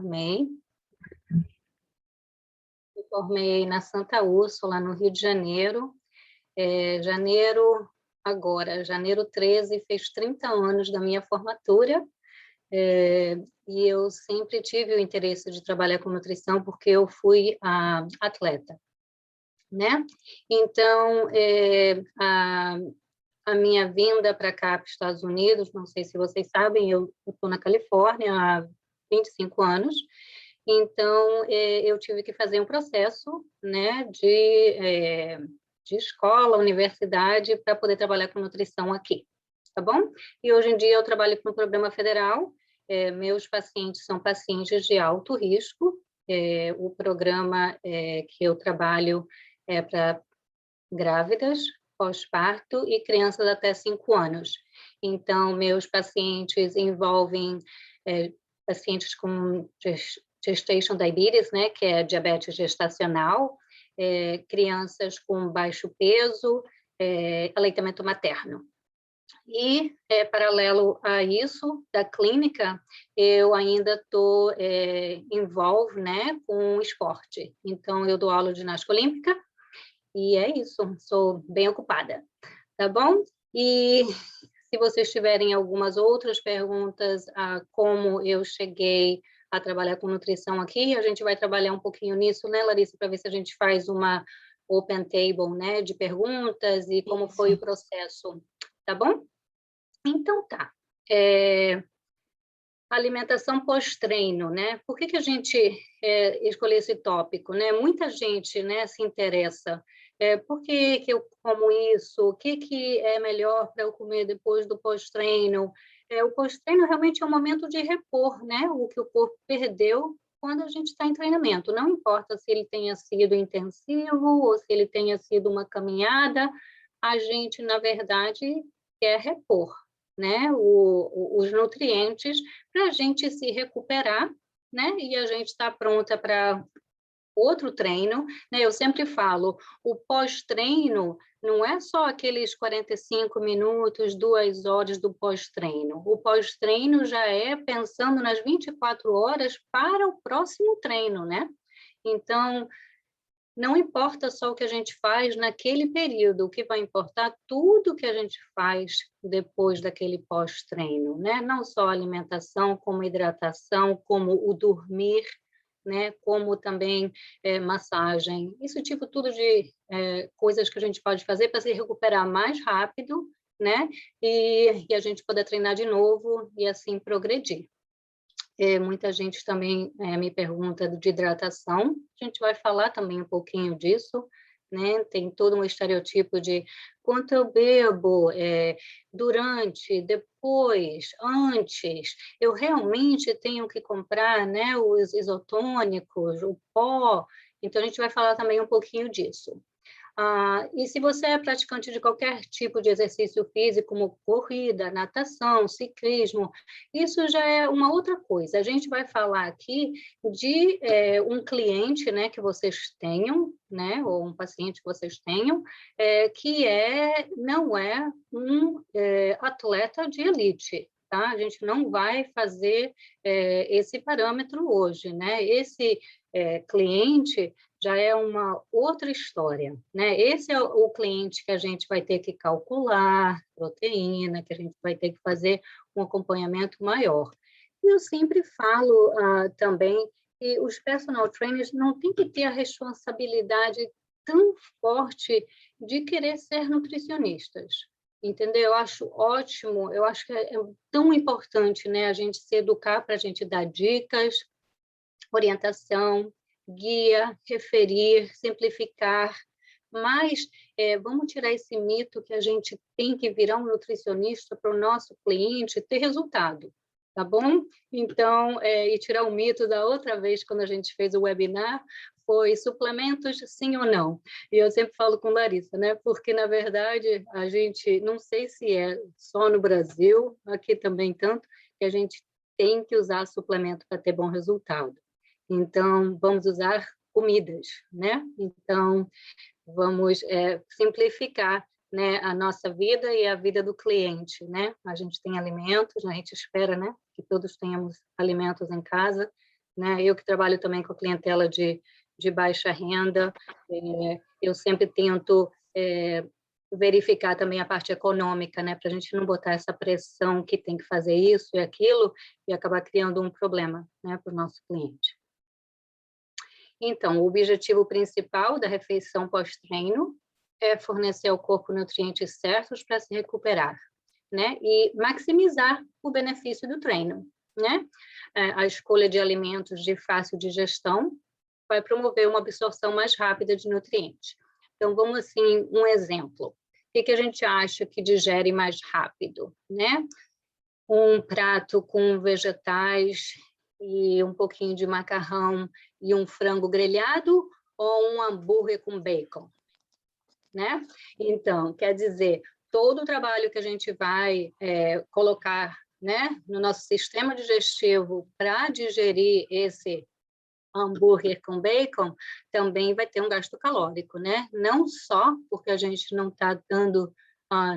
Me formei na Santa Úrsula, no Rio de Janeiro. Janeiro 13, fez 30 anos da minha formatura. E eu sempre tive o interesse de trabalhar com nutrição porque eu fui atleta, né? Então, a minha vinda para cá, para os Estados Unidos, não sei se vocês sabem, eu estou na Califórnia há 25 anos, então eu tive que fazer um processo, né, de escola, universidade, para poder trabalhar com nutrição aqui, tá bom? E hoje em dia eu trabalho com um programa federal, meus pacientes são pacientes de alto risco, o programa que eu trabalho é para grávidas, pós-parto e crianças até 5 anos. Então, meus pacientes envolvem pacientes com gestation diabetes, né, que é diabetes gestacional, crianças com baixo peso, aleitamento materno. E, paralelo a isso, da clínica, eu ainda estou envolve, né, com esporte. Então, eu dou aula de ginástica olímpica, e é isso, sou bem ocupada, tá bom? E se vocês tiverem algumas outras perguntas a como eu cheguei a trabalhar com nutrição aqui, a gente vai trabalhar um pouquinho nisso, né, Larissa, para ver se a gente faz uma open table, né, de perguntas e como foi o processo, tá bom? Então tá. Alimentação pós-treino, né? Por que a gente escolheu esse tópico, né? Muita gente, né, se interessa. Por que eu como isso? O que é melhor para eu comer depois do pós-treino? O pós-treino realmente é um momento de repor, né? O que o corpo perdeu quando a gente está em treinamento. Não importa se ele tenha sido intensivo ou se ele tenha sido uma caminhada, a gente, na verdade, quer repor, né, os nutrientes para a gente se recuperar, né, e a gente está pronta para outro treino, né, eu sempre falo, o pós-treino não é só aqueles 45 minutos, 2 horas do pós-treino, o pós-treino já é pensando nas 24 horas para o próximo treino, né, então não importa só o que a gente faz naquele período, o que vai importar tudo que a gente faz depois daquele pós-treino, né? Não só a alimentação, como hidratação, como o dormir, né? Como também massagem. Isso tipo tudo de coisas que a gente pode fazer para se recuperar mais rápido, né? E a gente poder treinar de novo e assim progredir. Muita gente também me pergunta de hidratação, a gente vai falar também um pouquinho disso, né? Tem todo um estereotipo de quanto eu bebo, durante, depois, antes, eu realmente tenho que comprar, né, os isotônicos, o pó, então a gente vai falar também um pouquinho disso. E se você é praticante de qualquer tipo de exercício físico, como corrida, natação, ciclismo, isso já é uma outra coisa. A gente vai falar aqui de um cliente, né, que vocês tenham, né, ou um paciente que vocês tenham, que não é um atleta de elite. Tá? A gente não vai fazer esse parâmetro hoje, né? Esse cliente já é uma outra história, né? Esse é o cliente que a gente vai ter que calcular proteína, que a gente vai ter que fazer um acompanhamento maior. E eu sempre falo também que os personal trainers não têm que ter a responsabilidade tão forte de querer ser nutricionistas, entendeu? Eu acho ótimo, eu acho que é tão importante, né, a gente se educar para a gente dar dicas, orientação, guia, referir, simplificar, mas vamos tirar esse mito que a gente tem que virar um nutricionista para o nosso cliente ter resultado, tá bom? Então, e tirar o mito da outra vez, quando a gente fez o webinar, foi suplementos sim ou não? E eu sempre falo com Larissa, né? Porque, na verdade, a gente, não sei se é só no Brasil, aqui também tanto, que a gente tem que usar suplemento para ter bom resultado. Então, vamos usar comidas, né? Então, vamos simplificar, né, a nossa vida e a vida do cliente, né? A gente tem alimentos, a gente espera, né, que todos tenhamos alimentos em casa, né? Eu que trabalho também com a clientela de baixa renda, eu sempre tento verificar também a parte econômica, né? Para a gente não botar essa pressão que tem que fazer isso e aquilo e acabar criando um problema, né, para o nosso cliente. Então, o objetivo principal da refeição pós-treino é fornecer ao corpo nutrientes certos para se recuperar, né? E maximizar o benefício do treino, né? A escolha de alimentos de fácil digestão vai promover uma absorção mais rápida de nutrientes. Então, vamos assim, um exemplo. O que a gente acha que digere mais rápido, né? Um prato com vegetais e um pouquinho de macarrão e um frango grelhado ou um hambúrguer com bacon, né? Então, quer dizer, todo o trabalho que a gente vai colocar, né, no nosso sistema digestivo para digerir esse hambúrguer com bacon, também vai ter um gasto calórico, né? Não só porque a gente não está dando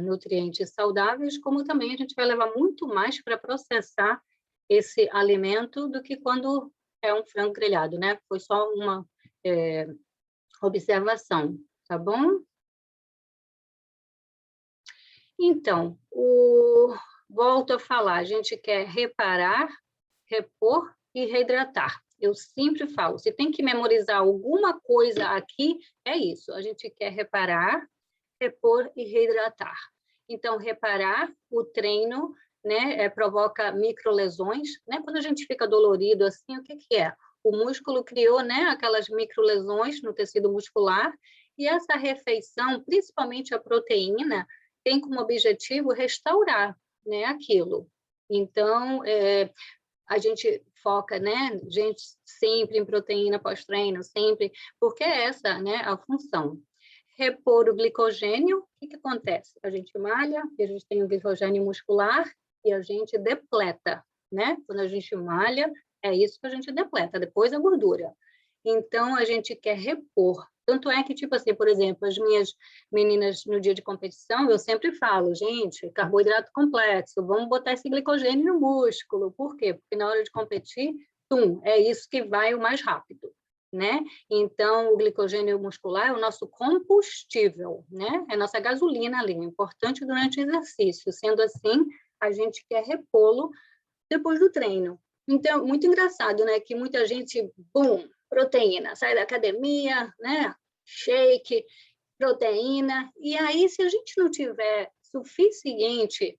nutrientes saudáveis, como também a gente vai levar muito mais para processar esse alimento do que quando é um frango grelhado, né? Foi só uma observação, tá bom? Então, volto a falar, a gente quer reparar, repor e reidratar. Eu sempre falo, se tem que memorizar alguma coisa aqui, é isso. A gente quer reparar, repor e reidratar. Então, reparar, o treino, né, provoca microlesões, né? Quando a gente fica dolorido assim, o que é? O músculo criou, né, aquelas microlesões no tecido muscular, e essa refeição, principalmente a proteína, tem como objetivo restaurar, né, aquilo. Então, a gente foca, né, gente, sempre em proteína pós-treino, sempre, porque é essa, né, a função. Repor o glicogênio, o que acontece? A gente malha, a gente tem o glicogênio muscular e a gente depleta, né? Quando a gente malha, é isso que a gente depleta, depois a gordura. Então, a gente quer repor. Tanto é que, tipo assim, por exemplo, as minhas meninas no dia de competição, eu sempre falo, gente, carboidrato complexo, vamos botar esse glicogênio no músculo. Por quê? Porque na hora de competir, é isso que vai o mais rápido, né? Então, o glicogênio muscular é o nosso combustível, né? É a nossa gasolina ali, importante durante o exercício. Sendo assim, a gente quer repô-lo depois do treino. Então, muito engraçado, né? Que muita gente, proteína, sai da academia, né? Shake, proteína. E aí, se a gente não tiver suficiente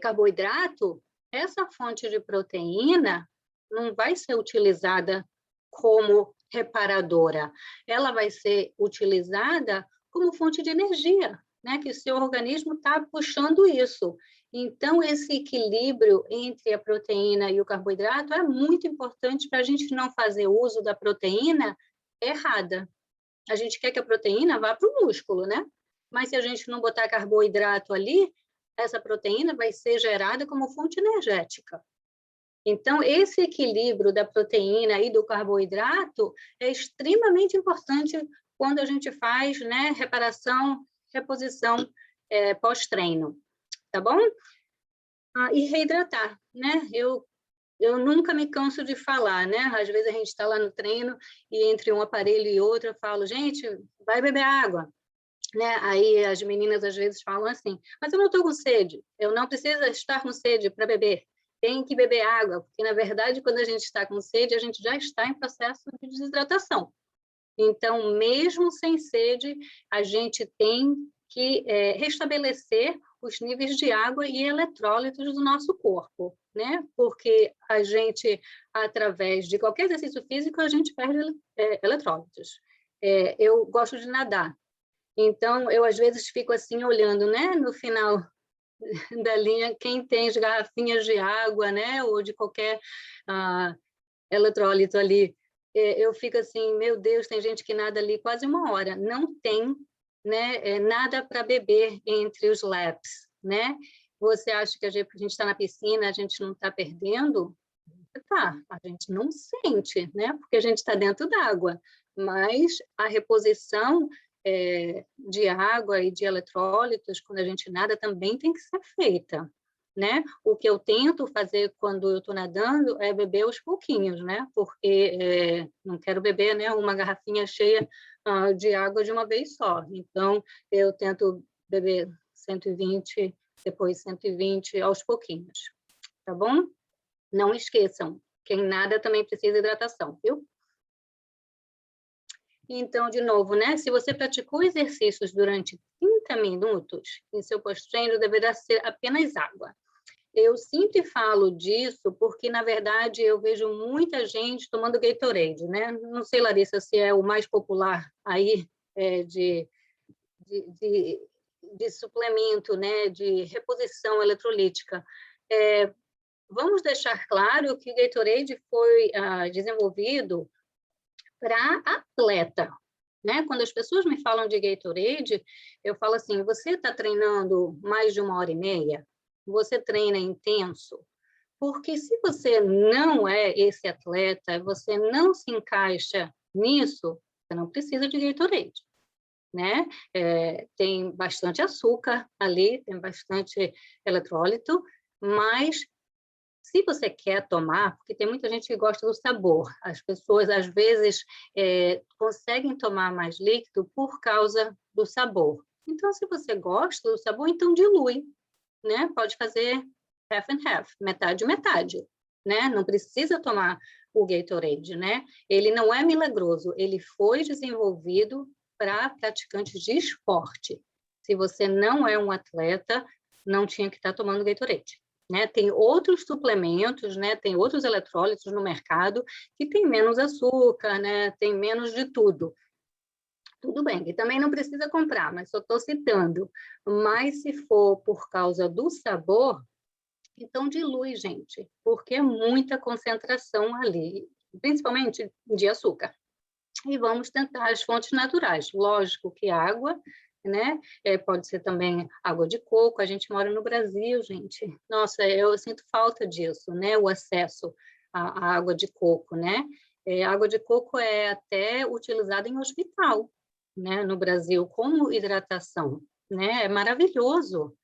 carboidrato, essa fonte de proteína não vai ser utilizada como reparadora. Ela vai ser utilizada como fonte de energia, né? Que o seu organismo está puxando isso. Então, esse equilíbrio entre a proteína e o carboidrato é muito importante para a gente não fazer uso da proteína errada. A gente quer que a proteína vá para o músculo, né? Mas se a gente não botar carboidrato ali, essa proteína vai ser gerada como fonte energética. Então, esse equilíbrio da proteína e do carboidrato é extremamente importante quando a gente faz, né, reparação, reposição pós-treino, tá bom? E reidratar, né? Eu nunca me canso de falar, né? Às vezes a gente está lá no treino e entre um aparelho e outro eu falo, gente, vai beber água, né? Aí as meninas às vezes falam assim, mas eu não estou com sede, eu não preciso estar com sede para beber, tem que beber água, porque na verdade quando a gente está com sede, a gente já está em processo de desidratação. Então, mesmo sem sede, a gente tem que restabelecer os níveis de água e eletrólitos do nosso corpo, né? Porque a gente, através de qualquer exercício físico, a gente perde eletrólitos. Eu gosto de nadar, então eu às vezes fico assim olhando, né? No final da linha, quem tem as garrafinhas de água, né? Ou de qualquer eletrólito ali, eu fico assim, meu Deus, tem gente que nada ali quase 1 hora, não tem, né, nada para beber entre os laps, né? Você acha que a gente está na piscina, a gente não está perdendo? Tá, a gente não sente, né? Porque a gente está dentro d'água, mas a reposição de água e de eletrólitos, quando a gente nada, também tem que ser feita. né? O que eu tento fazer quando eu estou nadando é beber aos pouquinhos, né? Porque não quero beber, né, uma garrafinha cheia de água de uma vez só. Então, eu tento beber 120, depois 120 aos pouquinhos, tá bom? Não esqueçam, quem nada também precisa de hidratação, viu? Então, de novo, né? Se você praticou exercícios durante 30 minutos, em seu pós-treino deverá ser apenas água. Eu sempre falo disso porque, na verdade, eu vejo muita gente tomando Gatorade, né? Não sei, Larissa, se é o mais popular aí de, de, de suplemento, né? De reposição eletrolítica. Vamos deixar claro que o Gatorade foi desenvolvido para atleta, né? Quando as pessoas me falam de Gatorade, eu falo assim, você está treinando mais de 1h30? Você treina intenso? Porque se você não é esse atleta, você não se encaixa nisso, você não precisa de Gatorade, né? Tem bastante açúcar ali, tem bastante eletrólito, mas se você quer tomar, porque tem muita gente que gosta do sabor, as pessoas às vezes conseguem tomar mais líquido por causa do sabor. Então, se você gosta do sabor, então dilui, né? Pode fazer half and half, metade metade, né? Não precisa tomar o Gatorade, né? Ele não é milagroso, ele foi desenvolvido para praticantes de esporte. Se você não é um atleta, não tinha que estar tomando Gatorade. Né? Tem outros suplementos, né? Tem outros eletrólitos no mercado que tem menos açúcar, né? Tem menos de tudo. Tudo bem, que também não precisa comprar, mas só estou citando. Mas se for por causa do sabor, então dilui, gente, porque é muita concentração ali, principalmente de açúcar. E vamos tentar as fontes naturais. Lógico que água, né? Pode ser também água de coco. A gente mora no Brasil, gente. Nossa, eu sinto falta disso, né? O acesso à água de coco, né? A água de coco é até utilizada em hospital, né? No Brasil, como hidratação, né? É maravilhoso.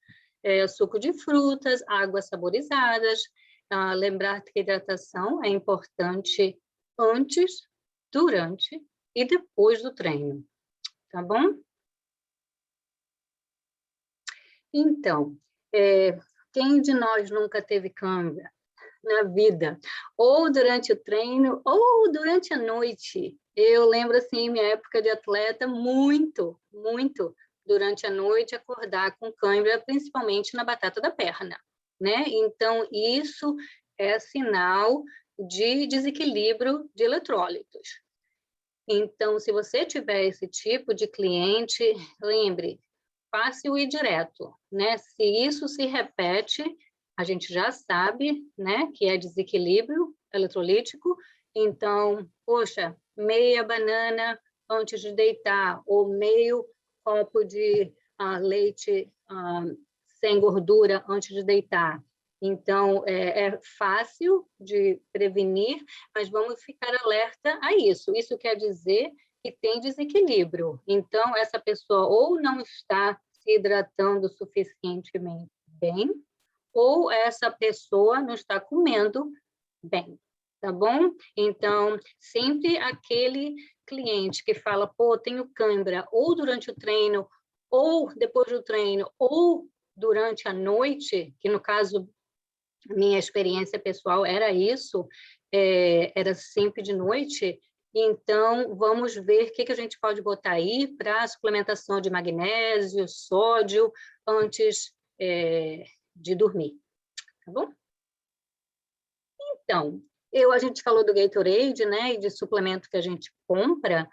Suco de frutas, águas saborizadas. Lembrar que a hidratação é importante antes, durante e depois do treino, tá bom? Então, quem de nós nunca teve câimbra na vida? Ou durante o treino, ou durante a noite. Eu lembro, assim, minha época de atleta, muito, muito, durante a noite, acordar com câimbra, principalmente na batata da perna, né? Então, isso é sinal de desequilíbrio de eletrólitos. Então, se você tiver esse tipo de cliente, lembre, fácil e direto, né? Se isso se repete, a gente já sabe, né, que é desequilíbrio eletrolítico. Então, poxa, meia banana antes de deitar, ou meio copo de leite sem gordura antes de deitar. Então, é fácil de prevenir, mas vamos ficar alerta a isso. Isso quer dizer que tem desequilíbrio. Então, essa pessoa ou não está se hidratando suficientemente bem, ou essa pessoa não está comendo bem, tá bom? Então, sempre aquele cliente que fala, pô, tenho cãibra, ou durante o treino, ou depois do treino, ou durante a noite, que no caso minha experiência pessoal era isso, era sempre de noite. Então, vamos ver o que a gente pode botar aí para suplementação de magnésio, sódio, antes de dormir, tá bom? Então, a gente falou do Gatorade, né, e de suplemento que a gente compra,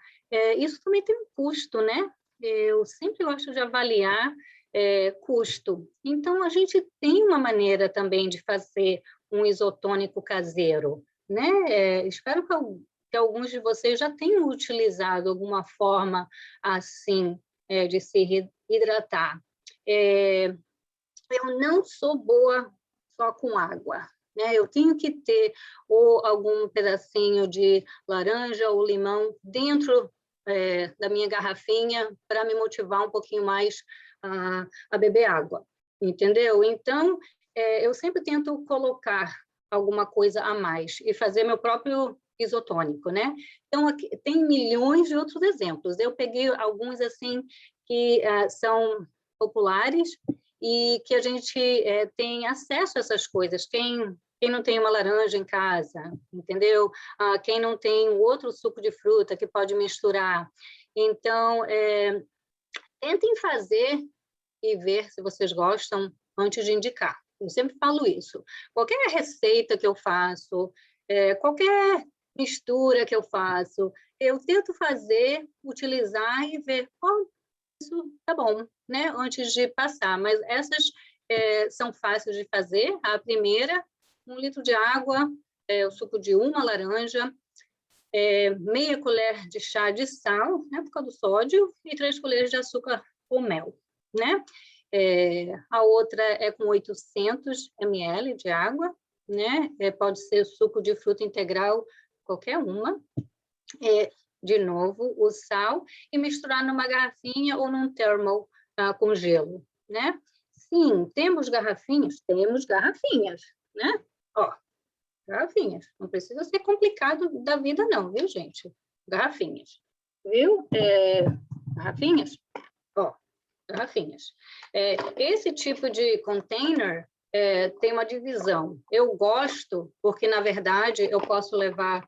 isso também tem um custo, né? Eu sempre gosto de avaliar custo. Então, a gente tem uma maneira também de fazer um isotônico caseiro, né? Espero que alguns de vocês já tenham utilizado alguma forma assim de se hidratar. Eu não sou boa só com água, né? Eu tenho que ter ou algum pedacinho de laranja ou limão dentro da minha garrafinha para me motivar um pouquinho mais a beber água, entendeu? Então, eu sempre tento colocar alguma coisa a mais e fazer meu próprio isotônico, né? Então, aqui, tem milhões de outros exemplos. Eu peguei alguns, assim, que são populares e que a gente tem acesso a essas coisas. Quem não tem uma laranja em casa, entendeu? Quem não tem outro suco de fruta que pode misturar. Então, tentem fazer e ver se vocês gostam antes de indicar. Eu sempre falo isso. Qualquer receita que eu faço, qualquer mistura que eu faço, eu tento fazer, utilizar e ver, isso tá bom, né? Antes de passar. Mas essas são fáceis de fazer. A primeira, 1 litro de água, o suco de uma laranja, meia colher de chá de sal, né, por causa do sódio, e 3 colheres de açúcar ou mel, né? A outra é com 800 ml de água, né? Pode ser suco de fruta integral, qualquer uma. De novo, o sal e misturar numa garrafinha ou num thermal com gelo, né? Sim, temos garrafinhas? Temos garrafinhas, né? Ó, garrafinhas. Não precisa ser complicado da vida não, viu, gente? Garrafinhas, viu? Garrafinhas? Ó, garrafinhas. Esse tipo de container tem uma divisão. Eu gosto porque, na verdade, eu posso levar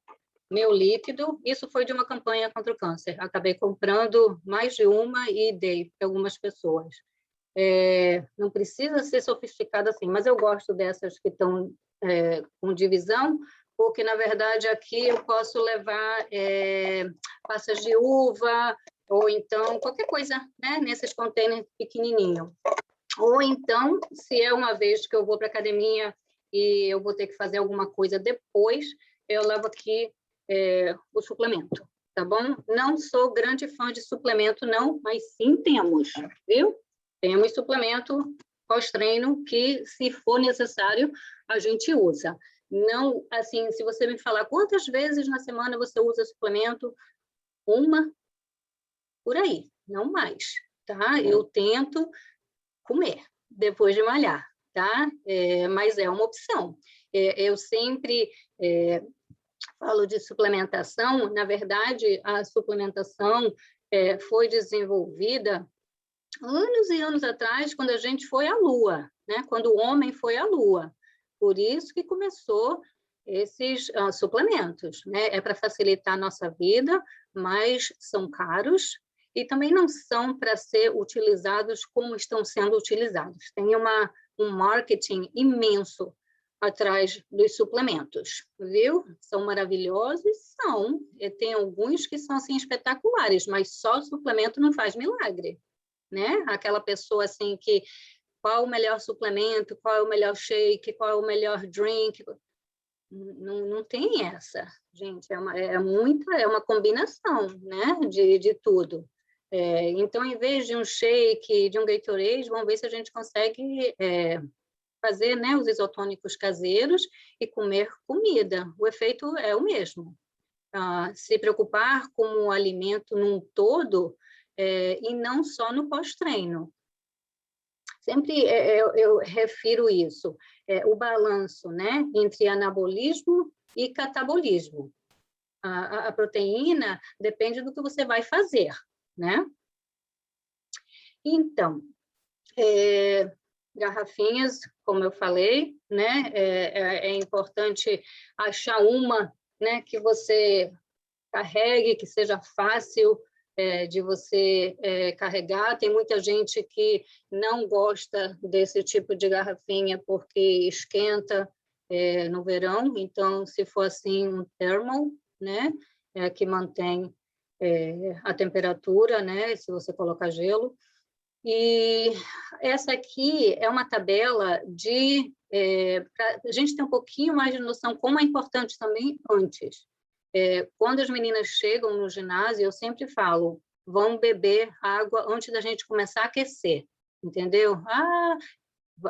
meu líquido. Isso foi de uma campanha contra o câncer. Acabei comprando mais de uma e dei para algumas pessoas. Não precisa ser sofisticado assim, mas eu gosto dessas que estão com divisão, porque, na verdade, aqui eu posso levar passas de uva, ou então qualquer coisa, né, nesses containers pequenininhos. Ou então, se é uma vez que eu vou para a academia e eu vou ter que fazer alguma coisa depois, eu levo aqui o suplemento, tá bom? Não sou grande fã de suplemento, não, mas sim temos, viu? Temos suplemento pós-treino que, se for necessário, a gente usa. Não, assim, se você me falar quantas vezes na semana você usa suplemento, uma por aí, não mais, tá? Eu tento comer depois de malhar, tá? Mas é uma opção. Eu sempre falo de suplementação. Na verdade, a suplementação foi desenvolvida anos e anos atrás, quando a gente foi à Lua, né? Quando o homem foi à Lua. Por isso que começou esses suplementos, né? É para facilitar a nossa vida, mas são caros e também não são para ser utilizados como estão sendo utilizados. Tem um marketing imenso atrás dos suplementos, viu? São maravilhosos? São. E tem alguns que são, assim, espetaculares, mas só suplemento não faz milagre, né? Aquela pessoa, assim, que qual o melhor suplemento, qual é o melhor shake, qual é o melhor drink, não tem essa, gente, é uma combinação, né, de tudo. Então, em vez de um shake, de um Gatorade, vamos ver se a gente consegue fazer, né, os isotônicos caseiros e comer comida. O efeito é o mesmo. Se preocupar com o alimento num todo e não só no pós-treino. Sempre eu refiro isso, o balanço, né, entre anabolismo e catabolismo. A proteína depende do que você vai fazer, né? Então, garrafinhas, como eu falei, né, é importante achar uma, né, que você carregue, que seja fácil de você carregar. Tem muita gente que não gosta desse tipo de garrafinha porque esquenta no verão, então, se for assim, um thermal, né, que mantém a temperatura, né, se você colocar gelo. E essa aqui é uma tabela para a gente ter um pouquinho mais de noção como é importante também antes. Quando as meninas chegam no ginásio, eu sempre falo, vão beber água antes da gente começar a aquecer, entendeu?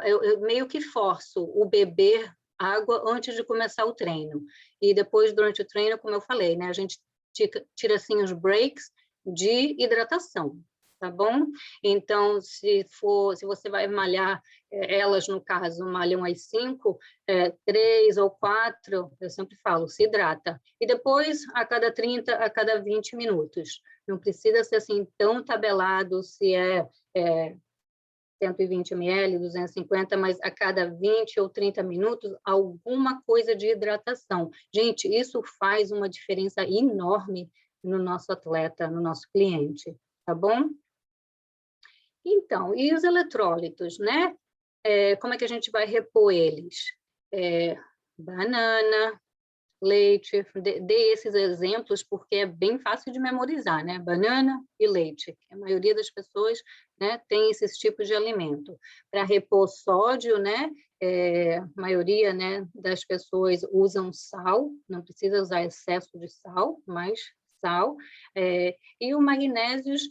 Eu meio que forço o beber água antes de começar o treino. E depois, durante o treino, como eu falei, né, a gente tira assim os breaks de hidratação. tá bom? Então, se você vai malhar, elas, no caso, malham às 5, 3 ou 4, eu sempre falo, se hidrata. E depois, a cada 30, a cada 20 minutos. Não precisa ser assim tão tabelado se é 120 ml, 250, mas a cada 20 ou 30 minutos, alguma coisa de hidratação. Gente, isso faz uma diferença enorme no nosso atleta, no nosso cliente, tá bom? Então, e os eletrólitos, né? Como é que a gente vai repor eles? Banana, leite, dê esses exemplos porque é bem fácil de memorizar, né? Banana e leite, a maioria das pessoas, né, tem esses tipos de alimento. Para repor sódio, né, a maioria, né, das pessoas usam sal, não precisa usar excesso de sal, mas sal, e o magnésios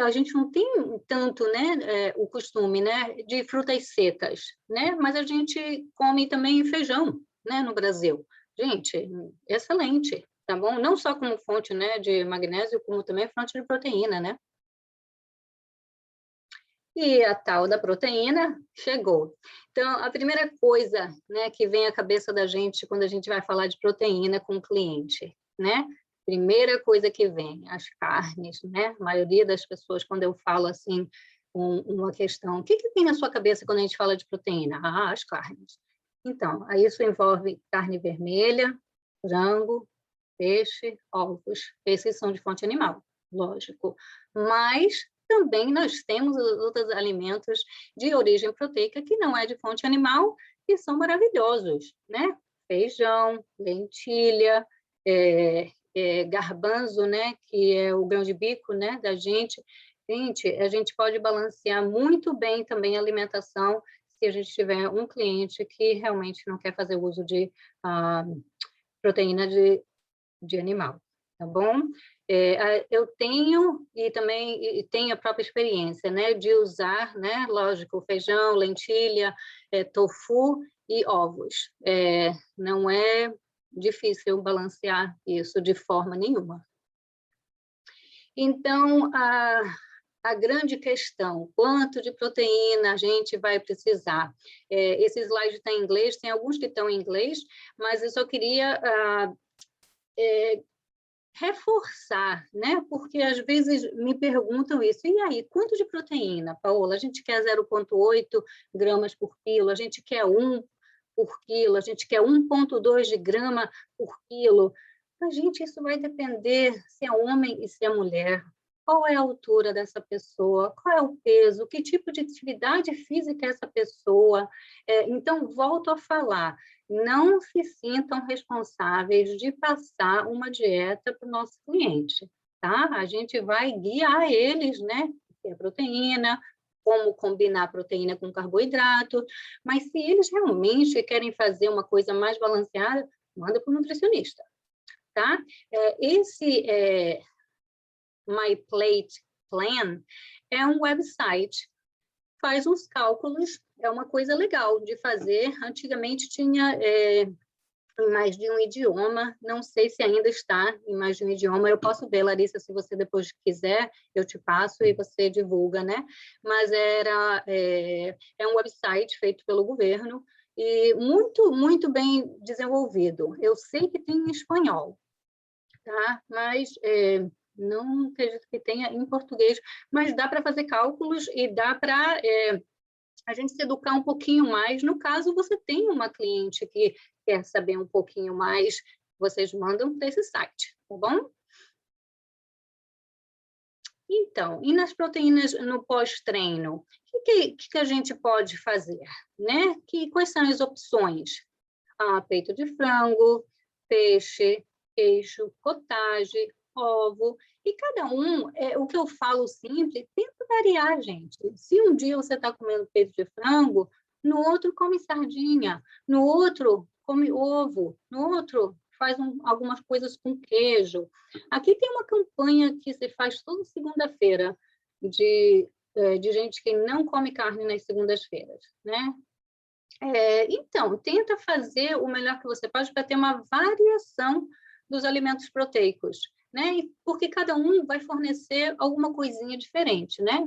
a gente não tem tanto, né, o costume, né, de frutas secas, né, mas a gente come também feijão, né, no Brasil. Gente, excelente, tá bom? Não só como fonte, né, de magnésio, como também fonte de proteína, né? E a tal da proteína chegou. Então, a primeira coisa, né, que vem à cabeça da gente quando a gente vai falar de proteína com o cliente, né? Primeira coisa que vem, as carnes, né? A maioria das pessoas, quando eu falo assim, uma questão, o que tem na sua cabeça quando a gente fala de proteína? Ah, as carnes. Então, aí isso envolve carne vermelha, frango, peixe, ovos. Esses são de fonte animal, lógico. Mas também nós temos os outros alimentos de origem proteica que não é de fonte animal e são maravilhosos, né? Feijão, lentilha, garbanzo, né? Que é o grão de bico, né? Da gente. Gente, a gente pode balancear muito bem também a alimentação se a gente tiver um cliente que realmente não quer fazer uso de proteína de animal, tá bom? Eu tenho e também tenho a própria experiência, né, de usar, né, lógico, feijão, lentilha, tofu e ovos. Não é difícil balancear isso de forma nenhuma. Então, a grande questão, quanto de proteína a gente vai precisar? Esse slide está em inglês, tem alguns que estão em inglês, mas eu só queria reforçar, né? Porque às vezes me perguntam isso, e aí, quanto de proteína, Paola? A gente quer 0,8 gramas por quilo, a gente quer 1 por quilo, a gente quer 1,2 de grama por quilo. Mas, gente, isso vai depender se é homem e se é mulher. Qual é a altura dessa pessoa? Qual é o peso? Que tipo de atividade física é essa pessoa? Então, volto a falar, não se sintam responsáveis de passar uma dieta para o nosso cliente, tá? A gente vai guiar eles, né? O que é proteína, como combinar proteína com carboidrato, mas se eles realmente querem fazer uma coisa mais balanceada, manda para o nutricionista, tá? Esse My Plate Plan é um website, faz uns cálculos, é uma coisa legal de fazer. Antigamente tinha em mais de um idioma, não sei se ainda está em mais de um idioma, eu posso ver, Larissa, se você depois quiser, eu te passo e você divulga, né? Mas é um website feito pelo governo e muito, muito bem desenvolvido. Eu sei que tem em espanhol, tá? Mas não acredito que tenha em português, mas dá para fazer cálculos e dá para a gente se educar um pouquinho mais. No caso, você tem uma cliente que quer saber um pouquinho mais, vocês mandam para esse site, tá bom? Então, e nas proteínas no pós-treino? O que a gente pode fazer, né? Quais são as opções? Peito de frango, peixe, queijo, cottage, ovo, e cada um, o que eu falo sempre, tenta variar, gente. Se um dia você está comendo peito de frango, no outro come sardinha, no outro come ovo, no outro faz algumas coisas com queijo. Aqui tem uma campanha que se faz toda segunda-feira de gente que não come carne nas segundas-feiras, né? Então, tenta fazer o melhor que você pode para ter uma variação dos alimentos proteicos. né? Porque cada um vai fornecer alguma coisinha diferente, né?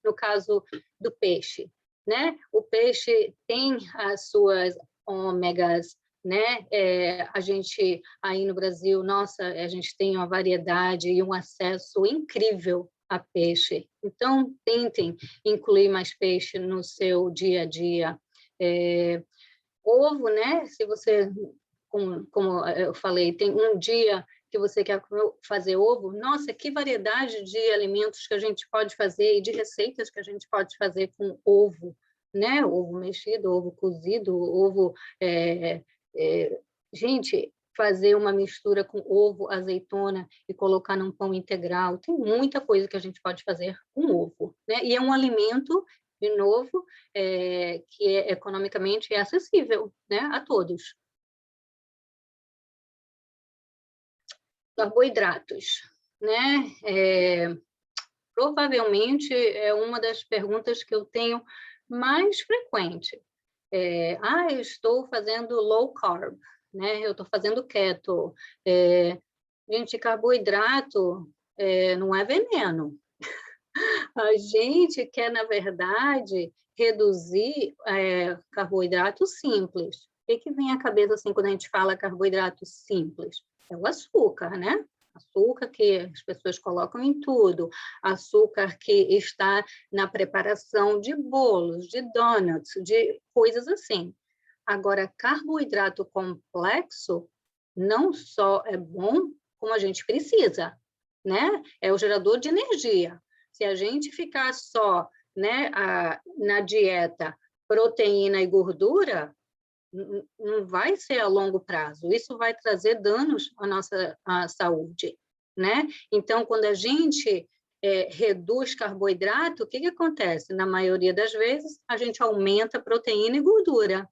No caso do peixe, né? O peixe tem as suas ômegas, né? A gente aí no Brasil, nossa, a gente tem uma variedade e um acesso incrível a peixe. Então, tentem incluir mais peixe no seu dia a dia. Ovo, né? Se você, como eu falei, tem um dia que você quer fazer ovo, nossa, que variedade de alimentos que a gente pode fazer e de receitas que a gente pode fazer com ovo, né? Ovo mexido, ovo cozido, ovo... gente, fazer uma mistura com ovo, azeitona e colocar num pão integral, tem muita coisa que a gente pode fazer com ovo, né? E é um alimento, de novo, que economicamente é acessível, né, a todos. Carboidratos, né? Provavelmente é uma das perguntas que eu tenho mais frequente. Eu estou fazendo low carb, né? Eu estou fazendo keto. Gente, carboidrato não é veneno. A gente quer, na verdade, reduzir carboidrato simples. O que vem à cabeça assim quando a gente fala carboidrato simples? É o açúcar, né? Açúcar que as pessoas colocam em tudo, açúcar que está na preparação de bolos, de donuts, de coisas assim. Agora, carboidrato complexo não só é bom, como a gente precisa, né? É o gerador de energia. Se a gente ficar só, né, na dieta proteína e gordura, não vai ser a longo prazo. Isso vai trazer danos à nossa saúde, né? Então, quando a gente reduz carboidrato, o que acontece? Na maioria das vezes, a gente aumenta proteína e gordura.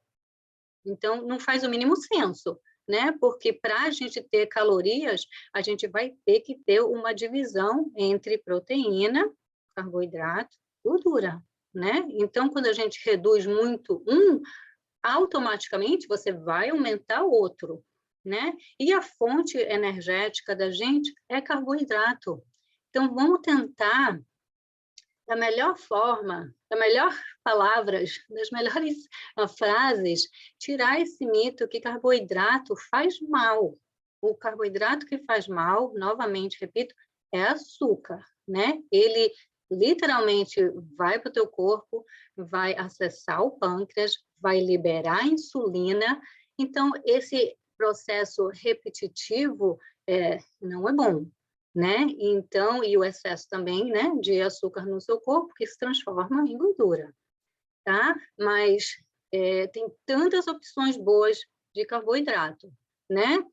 Então, não faz o mínimo senso, né? Porque para a gente ter calorias, a gente vai ter que ter uma divisão entre proteína, carboidrato, gordura, né? Então, quando a gente reduz muito automaticamente você vai aumentar o outro, né? E a fonte energética da gente é carboidrato. Então, vamos tentar da melhor forma, da melhor palavras, das melhores frases, tirar esse mito que carboidrato faz mal. O carboidrato que faz mal, novamente, repito, é açúcar, né? Ele literalmente vai para o teu corpo, vai acessar o pâncreas, vai liberar insulina. Então, esse processo repetitivo não é bom, né? Então, e o excesso também, né, de açúcar no seu corpo, que se transforma em gordura, tá? Mas tem tantas opções boas de carboidrato, né?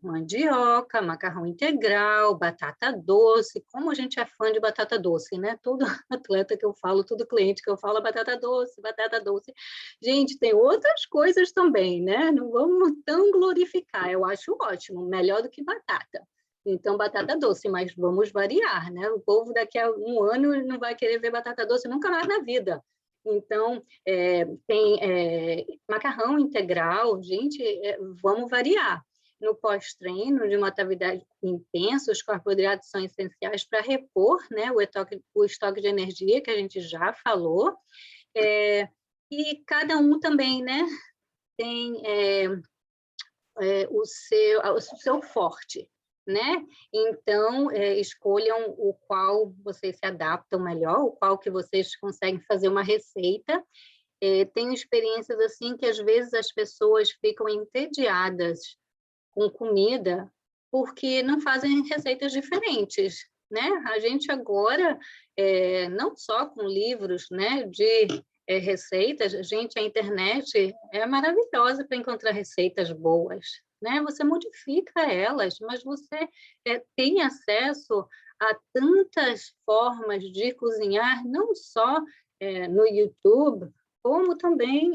Mandioca, macarrão integral, batata doce. Como a gente é fã de batata doce, né? Todo atleta que eu falo, todo cliente que eu falo, batata doce, batata doce. Gente, tem outras coisas também, né? Não vamos tão glorificar. Eu acho ótimo, melhor do que batata. Então, batata doce, mas vamos variar, né? O povo daqui a um ano não vai querer ver batata doce nunca mais na vida. Então, tem macarrão integral, gente, vamos variar. No pós-treino, de uma atividade intensa, os carboidratos são essenciais para repor, né, o estoque de energia, que a gente já falou, e cada um também, né, tem o seu forte, né? Então, escolham o qual vocês se adaptam melhor, o qual que vocês conseguem fazer uma receita. Tenho experiências assim que às vezes as pessoas ficam entediadas com comida porque não fazem receitas diferentes, né? A gente agora, não só com livros, né, de receitas, gente, a internet é maravilhosa para encontrar receitas boas, né? Você modifica elas, mas você tem acesso a tantas formas de cozinhar, não só no YouTube, como também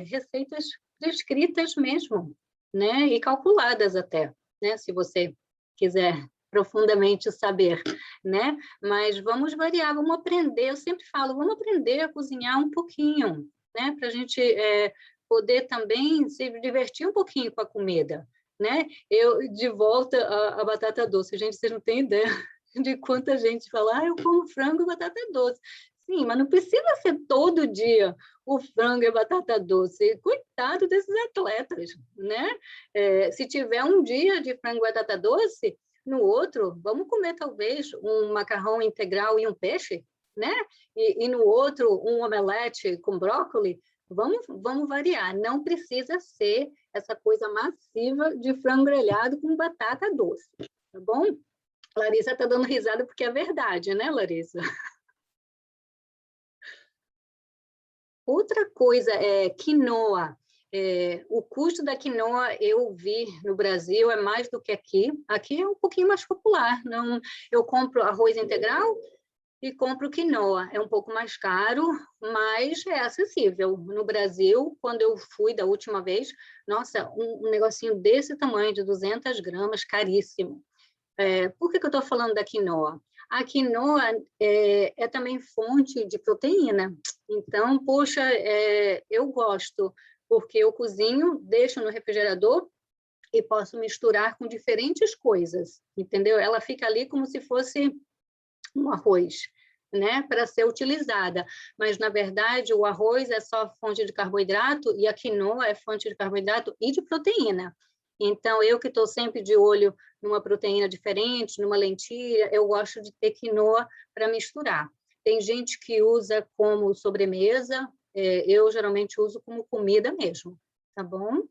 receitas prescritas mesmo, né? E calculadas até, né? Se você quiser profundamente saber, né? Mas vamos variar, vamos aprender. Eu sempre falo, vamos aprender a cozinhar um pouquinho, né? Para a gente poder também se divertir um pouquinho com a comida, né? Eu, de volta à batata doce. Gente, vocês não têm ideia de quanta gente fala, eu como frango e batata doce. Sim, mas não precisa ser todo dia o frango e a batata doce. Coitado desses atletas, né? Se tiver um dia de frango e batata doce, no outro, vamos comer talvez um macarrão integral e um peixe, né? E no outro, um omelete com brócolis. Vamos variar. Não precisa ser essa coisa massiva de frango grelhado com batata doce, tá bom? Larissa está dando risada porque é verdade, né, Larissa? Outra coisa é quinoa. O custo da quinoa, eu vi no Brasil, é mais do que aqui. Aqui é um pouquinho mais popular. Não, eu compro arroz integral e compro quinoa. É um pouco mais caro, mas é acessível. No Brasil, quando eu fui da última vez, nossa, um negocinho desse tamanho, de 200 gramas, caríssimo. Por que eu estou falando da quinoa? A quinoa é também fonte de proteína. Então, poxa, eu gosto, porque eu cozinho, deixo no refrigerador e posso misturar com diferentes coisas, entendeu? Ela fica ali como se fosse um arroz, né, para ser utilizada. Mas, na verdade, o arroz é só fonte de carboidrato e a quinoa é fonte de carboidrato e de proteína. Então, eu que estou sempre de olho numa proteína diferente, numa lentilha, eu gosto de ter quinoa para misturar. Tem gente que usa como sobremesa, eu geralmente uso como comida mesmo, tá bom?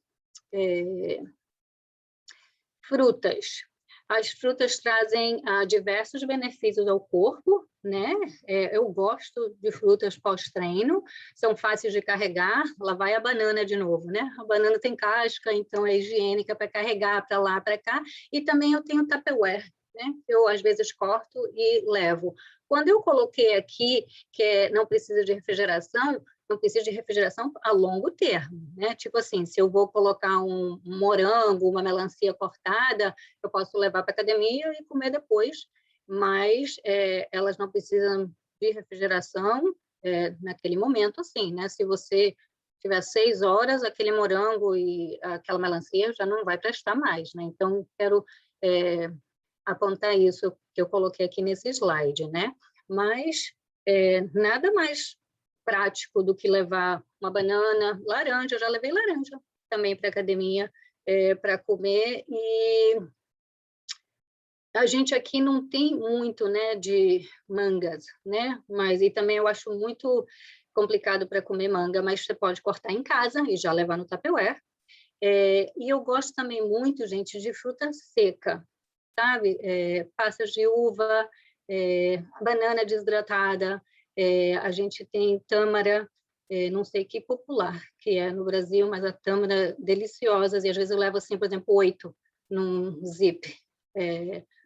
Frutas. As frutas trazem diversos benefícios ao corpo, né? Eu gosto de frutas pós-treino, são fáceis de carregar. Lá vai a banana de novo, né? A banana tem casca, então é higiênica para carregar para lá, para cá. E também eu tenho Tupperware, né? Eu às vezes corto e levo. Quando eu coloquei aqui que não precisa de refrigeração, não precisa de refrigeração a longo termo, né? Tipo assim, se eu vou colocar um morango, uma melancia cortada, eu posso levar para a academia e comer depois, mas elas não precisam de refrigeração naquele momento, assim, né? Se você tiver 6 horas, aquele morango e aquela melancia já não vai prestar mais, né? Então, quero apontar isso que eu coloquei aqui nesse slide, né? Mas nada mais prático do que levar uma banana, laranja, eu já levei laranja também para a academia para comer, e a gente aqui não tem muito, né, de mangas, né, mas e também eu acho muito complicado para comer manga, mas você pode cortar em casa e já levar no Tupperware. E eu gosto também muito, gente, de fruta seca, sabe? Passas de uva, banana desidratada, a gente tem tâmara, não sei que popular que é no Brasil, mas a tâmara deliciosas, e às vezes eu levo assim, por exemplo, 8 num zip,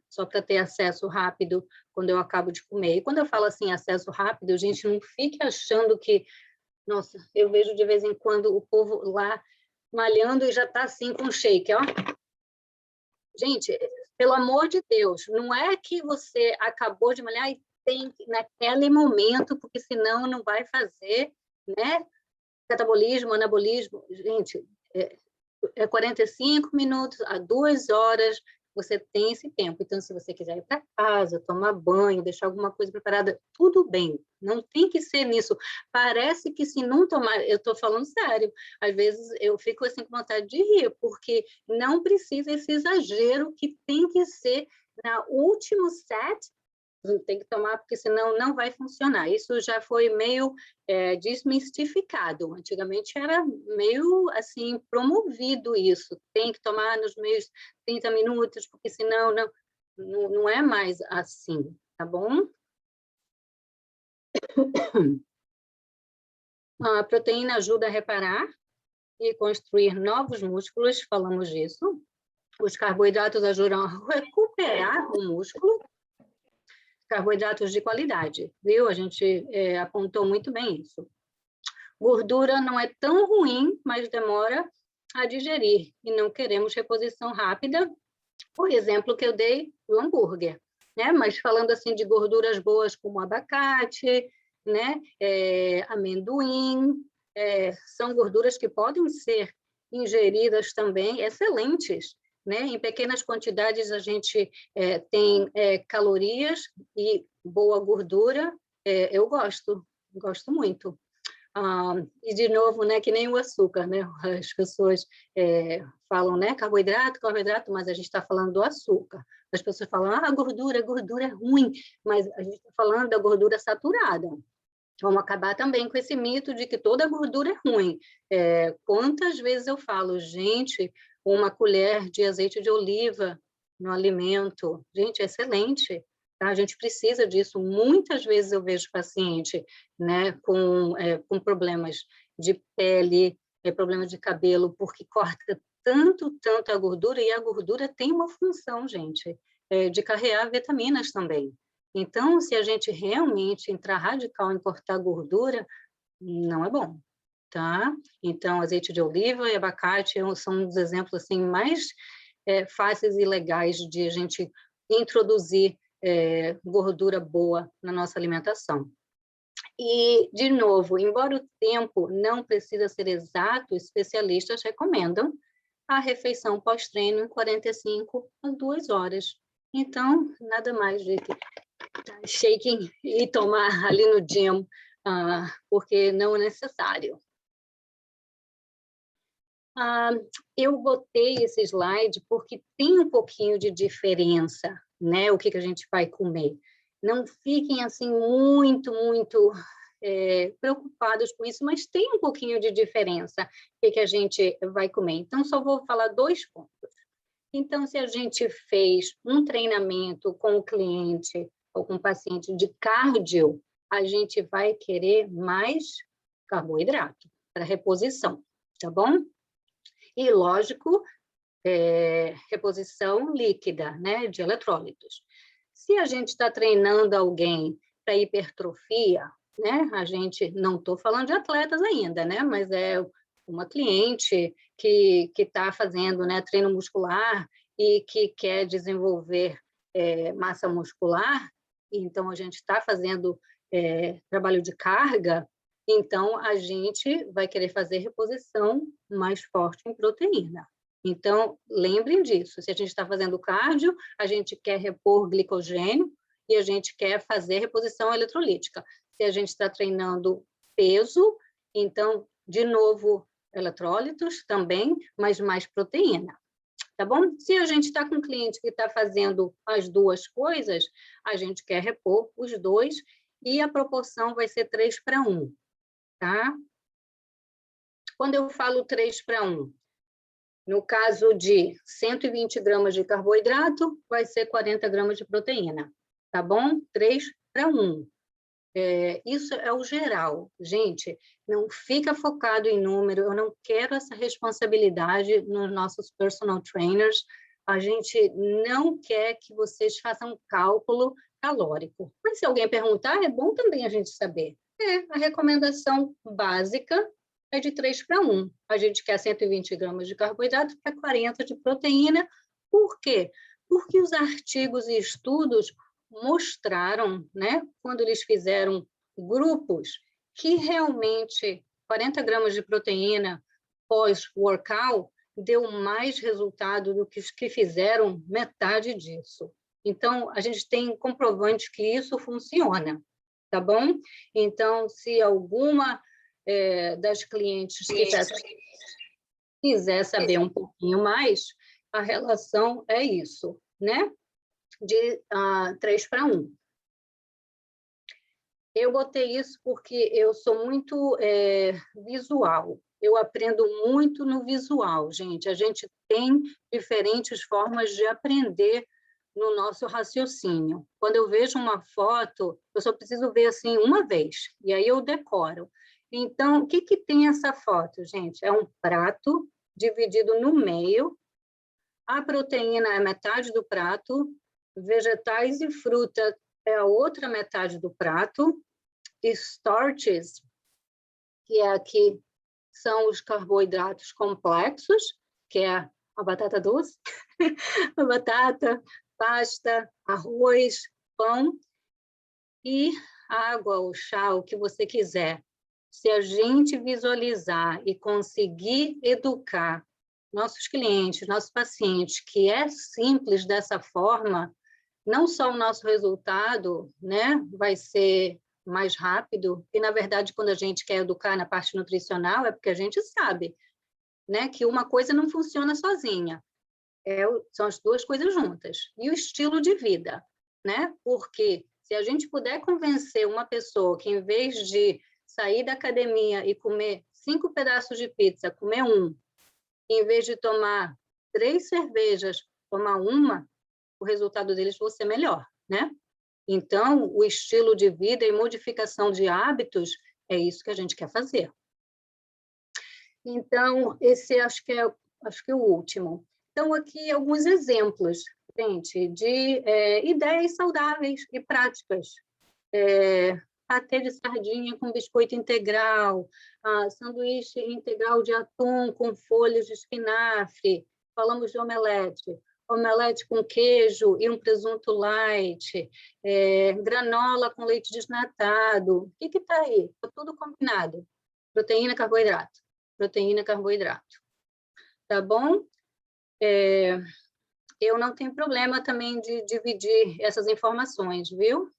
só para ter acesso rápido quando eu acabo de comer. E quando eu falo assim, acesso rápido, gente, não fique achando que, nossa, eu vejo de vez em quando o povo lá malhando e já está assim com shake, ó. Gente, pelo amor de Deus, não é que você acabou de malhar e tem naquele momento, porque senão não vai fazer, né? Catabolismo, anabolismo. Gente, 45 minutos a 2 horas, você tem esse tempo. Então, se você quiser ir para casa, tomar banho, deixar alguma coisa preparada, tudo bem. Não tem que ser nisso. Parece que se não tomar... Eu estou falando sério. Às vezes eu fico assim com vontade de rir, porque não precisa esse exagero que tem que ser na último set, tem que tomar, porque senão não vai funcionar. Isso já foi meio desmistificado. Antigamente era meio assim promovido isso. Tem que tomar nos meios 30 minutos, porque senão não é mais assim, tá bom? A proteína ajuda a reparar e construir novos músculos, falamos disso. Os carboidratos ajudam a recuperar o músculo. Carboidratos de qualidade, viu? A gente apontou muito bem isso. Gordura não é tão ruim, mas demora a digerir e não queremos reposição rápida. Por exemplo, que eu dei do hambúrguer, né? Mas falando assim de gorduras boas como abacate, né? Amendoim, são gorduras que podem ser ingeridas também, excelentes, né? Em pequenas quantidades a gente tem calorias e boa gordura. Eu gosto muito. E, de novo, né, que nem o açúcar, né? As pessoas falam, né, carboidrato, mas a gente está falando do açúcar. As pessoas falam, gordura é ruim, mas a gente está falando da gordura saturada. Vamos acabar também com esse mito de que toda gordura é ruim. Quantas vezes eu falo, gente, uma colher de azeite de oliva no alimento, gente, é excelente. Tá? A gente precisa disso. Muitas vezes eu vejo paciente, né, com problemas de pele, problemas de cabelo, porque corta tanto a gordura, e a gordura tem uma função, gente, de carregar vitaminas também. Então, se a gente realmente entrar radical em cortar gordura, não é bom, tá? Então, azeite de oliva e abacate são um dos exemplos assim, mais fáceis e legais de a gente introduzir gordura boa na nossa alimentação. E, de novo, embora o tempo não precisa ser exato, especialistas recomendam a refeição pós-treino em 45 a 2 horas. Então, nada mais do que shaking e tomar ali no gym, porque não é necessário. Eu botei esse slide porque tem um pouquinho de diferença, né? O que a gente vai comer. Não fiquem assim muito preocupados com isso, mas tem um pouquinho de diferença o que a gente vai comer. Então, só vou falar 2 pontos. Então, se a gente fez um treinamento com o cliente ou com o paciente de cardio, a gente vai querer mais carboidrato para reposição, tá bom? E, lógico, reposição líquida, né, de eletrólitos. Se a gente está treinando alguém para hipertrofia, né, a gente, não estou falando de atletas ainda, né, mas é uma cliente que está fazendo, né, treino muscular e que quer desenvolver massa muscular, então a gente está fazendo trabalho de carga, então a gente vai querer fazer reposição mais forte em proteína. Então, lembrem disso, se a gente está fazendo cardio, a gente quer repor glicogênio e a gente quer fazer reposição eletrolítica. Se a gente está treinando peso, então, de novo, eletrólitos também, mas mais proteína, tá bom? Se a gente está com um cliente que está fazendo as 2 coisas, a gente quer repor os 2 e a proporção vai ser 3:1, tá? Quando eu falo 3:1, no caso de 120 gramas de carboidrato, vai ser 40 gramas de proteína, tá bom? 3:1. Isso é o geral. Gente, não fica focado em número, eu não quero essa responsabilidade nos nossos personal trainers, a gente não quer que vocês façam cálculo calórico. Mas se alguém perguntar, é bom também a gente saber. A recomendação básica é de 3:1. A gente quer 120 gramas de carboidrato para 40 de proteína. Por quê? Porque os artigos e estudos mostraram, né, quando eles fizeram grupos, que realmente 40 gramas de proteína pós-workout deu mais resultado do que os que fizeram metade disso. Então, a gente tem comprovante que isso funciona, tá bom? Então, se alguma das clientes quiser saber um pouquinho mais, a relação é isso, né? De 3:1. Eu botei isso porque eu sou muito visual. Eu aprendo muito no visual, gente. A gente tem diferentes formas de aprender no nosso raciocínio. Quando eu vejo uma foto, eu só preciso ver assim uma vez, e aí eu decoro. Então, o que tem essa foto, gente? É um prato dividido no meio, a proteína é metade do prato, vegetais e fruta é a outra metade do prato, e starches, que aqui são os carboidratos complexos, que é a batata doce, a batata, pasta, arroz, pão, e água ou chá, o que você quiser. Se a gente visualizar e conseguir educar nossos clientes, nossos pacientes, que é simples dessa forma, não só o nosso resultado, né, vai ser mais rápido, e, na verdade, quando a gente quer educar na parte nutricional, é porque a gente sabe, né, que uma coisa não funciona sozinha, são as duas coisas juntas. E o estilo de vida, né? Porque se a gente puder convencer uma pessoa que, em vez de sair da academia e comer 5 pedaços de pizza, comer um, em vez de tomar 3 cervejas, tomar uma, o resultado deles vai ser melhor, né? Então, o estilo de vida e modificação de hábitos é isso que a gente quer fazer. Então, esse acho que é o último. Então, aqui alguns exemplos, gente, de ideias saudáveis e práticas. Patê de sardinha com biscoito integral, sanduíche integral de atum com folhas de espinafre, falamos de omelete, omelete com queijo e um presunto light, granola com leite desnatado. O que está aí? Está tudo combinado. Proteína, carboidrato. Proteína, carboidrato. Tá bom? Eu não tenho problema também de dividir essas informações, viu?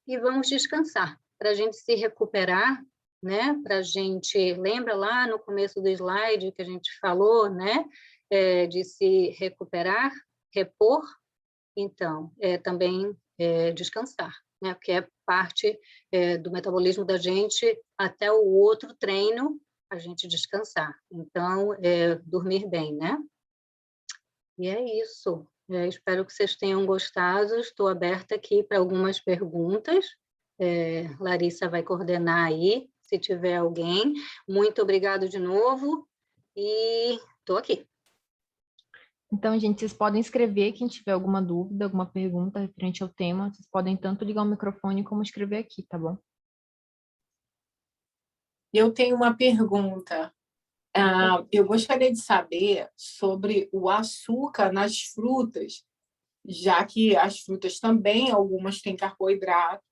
E vamos descansar, para a gente se recuperar, né? Para a gente, lembra lá no começo do slide que a gente falou, né? De se recuperar, repor, então, também descansar, né? Porque é parte do metabolismo da gente até o outro treino, a gente descansar. Então, dormir bem, né? E é isso. Espero que vocês tenham gostado. Estou aberta aqui para algumas perguntas. Larissa vai coordenar aí, se tiver alguém. Muito obrigado de novo e estou aqui. Então, gente, vocês podem escrever quem tiver alguma dúvida, alguma pergunta referente ao tema. Vocês podem tanto ligar o microfone como escrever aqui, tá bom? Eu tenho uma pergunta. Eu gostaria de saber sobre o açúcar nas frutas, já que as frutas também, algumas têm carboidrato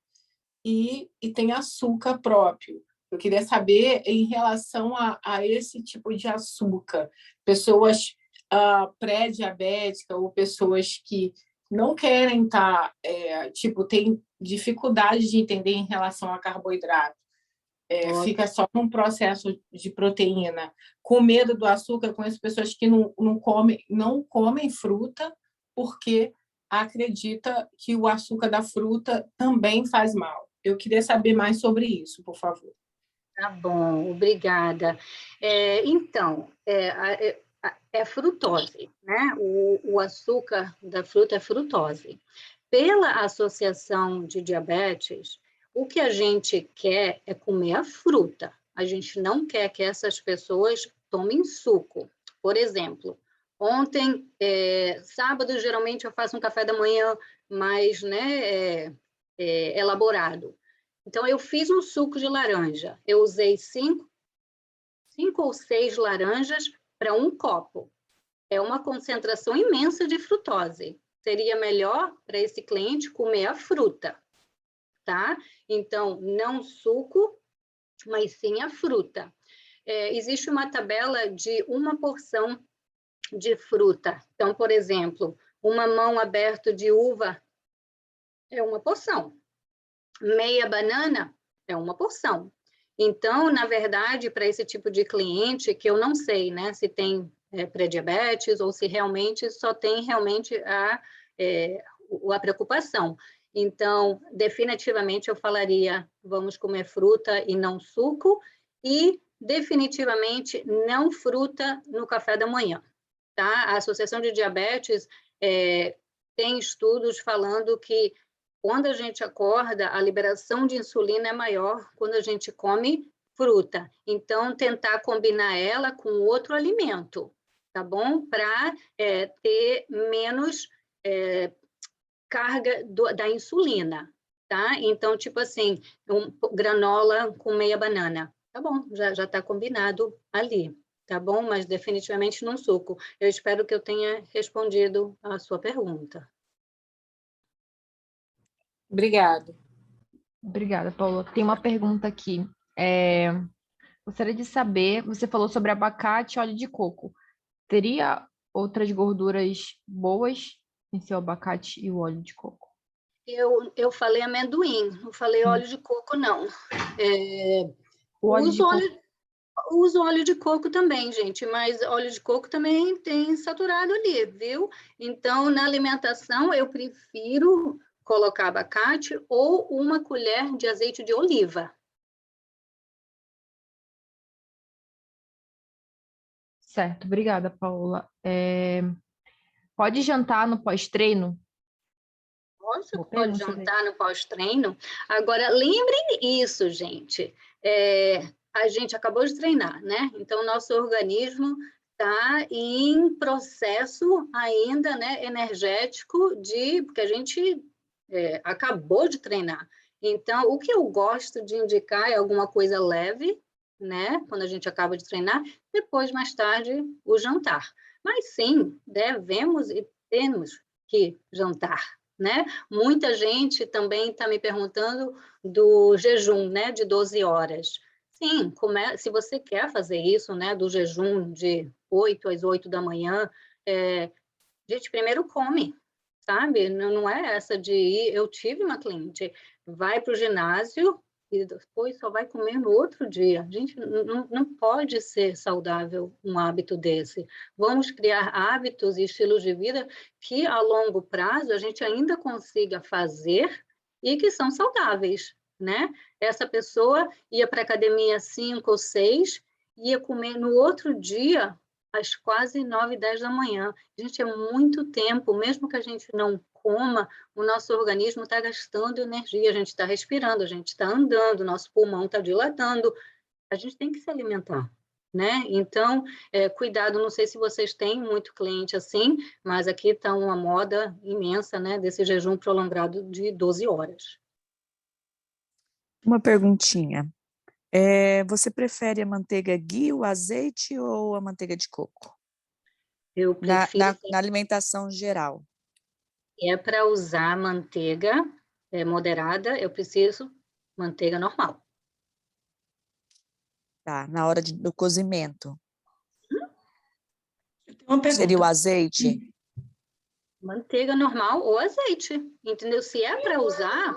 e tem açúcar próprio. Eu queria saber em relação a esse tipo de açúcar. Pessoas pré-diabéticas ou pessoas que não querem estar, têm dificuldade de entender em relação a carboidrato. Fica só num processo de proteína, com medo do açúcar. Conheço pessoas que não comem fruta porque acredita que o açúcar da fruta também faz mal. Eu queria saber mais sobre isso, por favor. Tá bom, obrigada. Então, frutose, né? O açúcar da fruta é frutose. Pela Associação de Diabetes, o que a gente quer é comer a fruta. A gente não quer que essas pessoas tomem suco. Por exemplo, ontem, sábado, geralmente eu faço um café da manhã mais, né, elaborado. Então, eu fiz um suco de laranja. Eu usei 5 ou 6 laranjas para um copo. É uma concentração imensa de frutose. Seria melhor para esse cliente comer a fruta, tá? Então, não suco, mas sim a fruta. Existe uma tabela de uma porção de fruta. Então, por exemplo, uma mão aberta de uva é uma porção. Meia banana é uma porção. Então, na verdade, para esse tipo de cliente, que eu não sei, né, se tem pré-diabetes ou se realmente só tem realmente a preocupação. Então, definitivamente eu falaria, vamos comer fruta e não suco, e definitivamente não fruta no café da manhã, tá? A Associação de Diabetes tem estudos falando que quando a gente acorda, a liberação de insulina é maior quando a gente come fruta. Então, tentar combinar ela com outro alimento, tá bom? Para ter menos carga da insulina, tá? Então, tipo assim, granola com meia banana. Tá bom, já está combinado ali, tá bom? Mas definitivamente não suco. Eu espero que eu tenha respondido a sua pergunta. Obrigada. Obrigada, Paula. Tem uma pergunta aqui. Gostaria de saber, você falou sobre abacate e óleo de coco. Teria outras gorduras boas em seu abacate e o óleo de coco? Eu falei amendoim, não falei óleo de coco, não. O óleo de Uso coco. uso óleo de coco também, gente, mas óleo de coco também tem saturado ali, viu? Então, na alimentação, eu prefiro colocar abacate ou uma colher de azeite de oliva. Certo, obrigada, Paula. Pode jantar no pós-treino? Lógico Boa que pode pergunta dele. jantar no pós-treino. Agora, lembrem isso, gente. A gente acabou de treinar, né? Então, nosso organismo está em processo ainda, né, energético porque a gente acabou de treinar. Então, o que eu gosto de indicar é alguma coisa leve, né? Quando a gente acaba de treinar, depois, mais tarde, o jantar. Mas sim, devemos e temos que jantar, né? Muita gente também está me perguntando do jejum, né, de 12 horas. Sim, se você quer fazer isso, né, do jejum de 8 às 8 da manhã, gente, primeiro come, sabe? Não é essa de ir. Eu tive uma cliente, vai para o ginásio e depois só vai comer no outro dia. Gente, não pode ser saudável um hábito desse. Vamos criar hábitos e estilos de vida que, a longo prazo, a gente ainda consiga fazer e que são saudáveis, né? Essa pessoa ia para a academia às 5 ou 6, ia comer no outro dia às quase 9, 10 da manhã. Gente, é muito tempo, mesmo que a gente não coma, o nosso organismo está gastando energia, a gente está respirando, a gente está andando, nosso pulmão está dilatando, a gente tem que se alimentar, né? Então, cuidado, não sei se vocês têm muito cliente assim, mas aqui está uma moda imensa, né, desse jejum prolongado de 12 horas. Uma perguntinha. Você prefere a manteiga ghee, o azeite ou a manteiga de coco? Eu prefiro, Na alimentação geral. para usar manteiga moderada, eu preciso manteiga normal. Tá, na hora do cozimento. Uma pergunta. Seria o azeite? Manteiga normal ou azeite, entendeu? Se é para usar,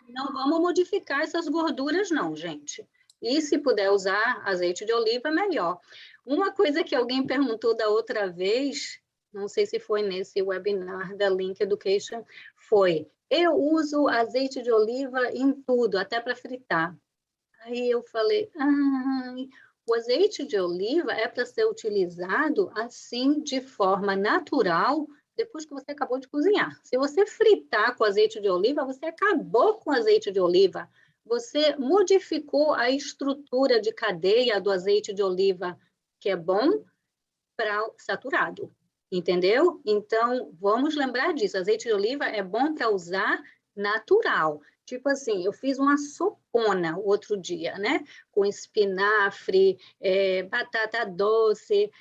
não vamos modificar essas gorduras não, gente. E se puder usar azeite de oliva, melhor. Uma coisa que alguém perguntou da outra vez, não sei se foi nesse webinar da Link Education, foi: eu uso azeite de oliva em tudo, até para fritar. Aí eu falei, o azeite de oliva é para ser utilizado assim, de forma natural, depois que você acabou de cozinhar. Se você fritar com azeite de oliva, você acabou com azeite de oliva. Você modificou a estrutura de cadeia do azeite de oliva, que é bom, para saturado. Entendeu? Então, vamos lembrar disso. Azeite de oliva é bom para usar natural. Tipo assim, eu fiz uma sopona outro dia, né? Com espinafre, batata doce,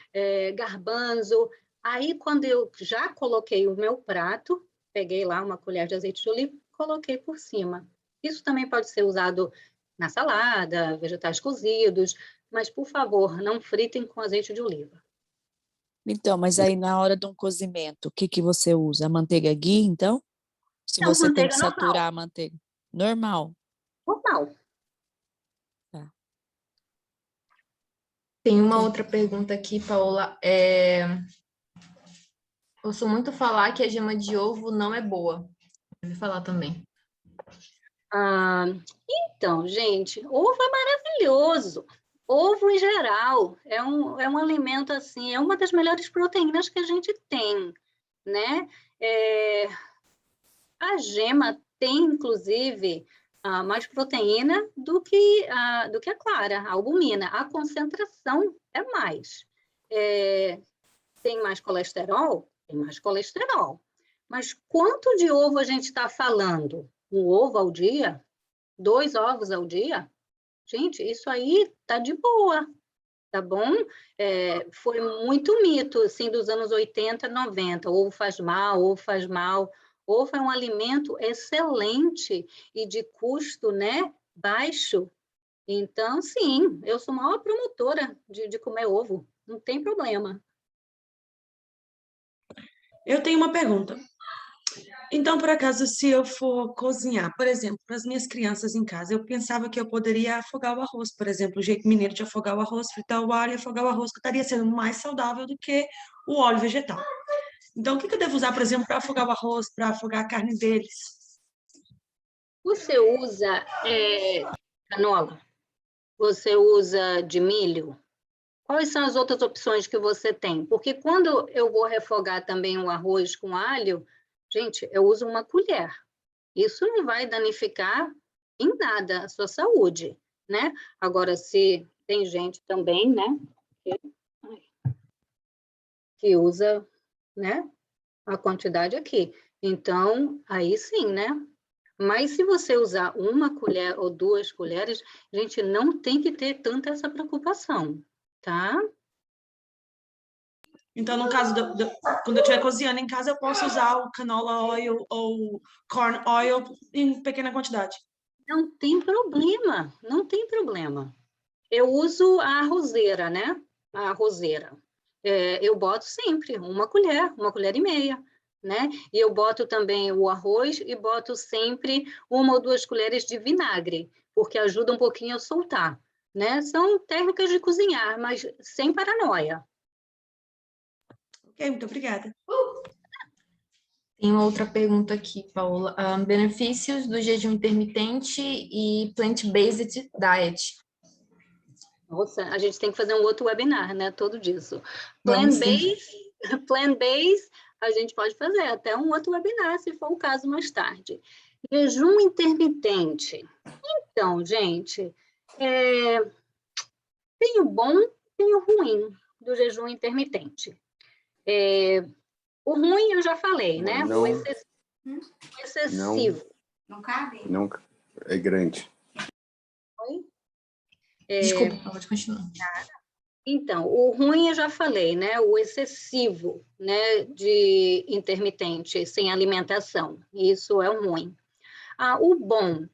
garbanzo. Aí, quando eu já coloquei o meu prato, peguei lá uma colher de azeite de oliva, coloquei por cima. Isso também pode ser usado na salada, vegetais cozidos, mas, por favor, não fritem com azeite de oliva. Então, mas aí na hora de um cozimento, o que você usa? A manteiga ghee, então? Se Não, você tem que manteiga normal. saturar a manteiga. Normal. Normal. Tá. Tem uma outra pergunta aqui, Paola. Ouço muito falar que a gema de ovo não é boa. Eu ouvi falar também. Então, gente, ovo é maravilhoso. Ovo, em geral, é um alimento, assim, é uma das melhores proteínas que a gente tem, né? A gema tem, inclusive, mais proteína do que a clara, a albumina. A concentração é mais. Tem mais colesterol? Tem mais colesterol. Mas quanto de ovo a gente está falando? Um ovo ao dia? 2 ovos ao dia? Gente, isso aí tá de boa, tá bom? Foi muito mito, assim, dos anos 80, 90. Ovo faz mal, ovo faz mal. Ovo é um alimento excelente e de custo, né, baixo. Então, sim, eu sou a maior promotora de comer ovo. Não tem problema. Eu tenho uma pergunta. Então, por acaso, se eu for cozinhar, por exemplo, para as minhas crianças em casa, eu pensava que eu poderia afogar o arroz, por exemplo, o jeito mineiro de afogar o arroz, fritar o alho e afogar o arroz, que estaria sendo mais saudável do que o óleo vegetal. Então, o que eu devo usar, por exemplo, para afogar o arroz, para afogar a carne deles? Você usa canola? Você usa de milho? Quais são as outras opções que você tem? Porque quando eu vou refogar também o arroz com alho, gente, eu uso uma colher. Isso não vai danificar em nada a sua saúde, né? Agora, se tem gente também, né, que usa, né, a quantidade aqui. Então, aí sim, né? Mas se você usar uma colher ou 2 colheres, gente, não tem que ter tanta essa preocupação, tá? Então, no caso, quando eu estiver cozinhando em casa, eu posso usar o canola oil ou corn oil em pequena quantidade. Não tem problema, não tem problema. Eu uso a arrozeira, né? A arrozeira. Eu boto sempre uma colher e meia, né? E eu boto também o arroz e boto sempre 1 ou 2 colheres de vinagre, porque ajuda um pouquinho a soltar, né? São técnicas de cozinhar, mas sem paranoia. Ok, muito obrigada. Tem uma outra pergunta aqui, Paula. Benefícios do jejum intermitente e plant-based diet. Nossa, a gente tem que fazer um outro webinar, né? Todo disso. Vamos sim. Plant-based, a gente pode fazer até um outro webinar, se for o caso, mais tarde. Jejum intermitente. Então, gente, tem o bom e tem o ruim do jejum intermitente. O ruim eu já falei, né? Não, O excessivo. não cabe? Não, é grande. Oi? Desculpa, pode continuar. Então, o ruim eu já falei, né? O excessivo, né? De intermitente, sem alimentação. Isso é o ruim. O bom,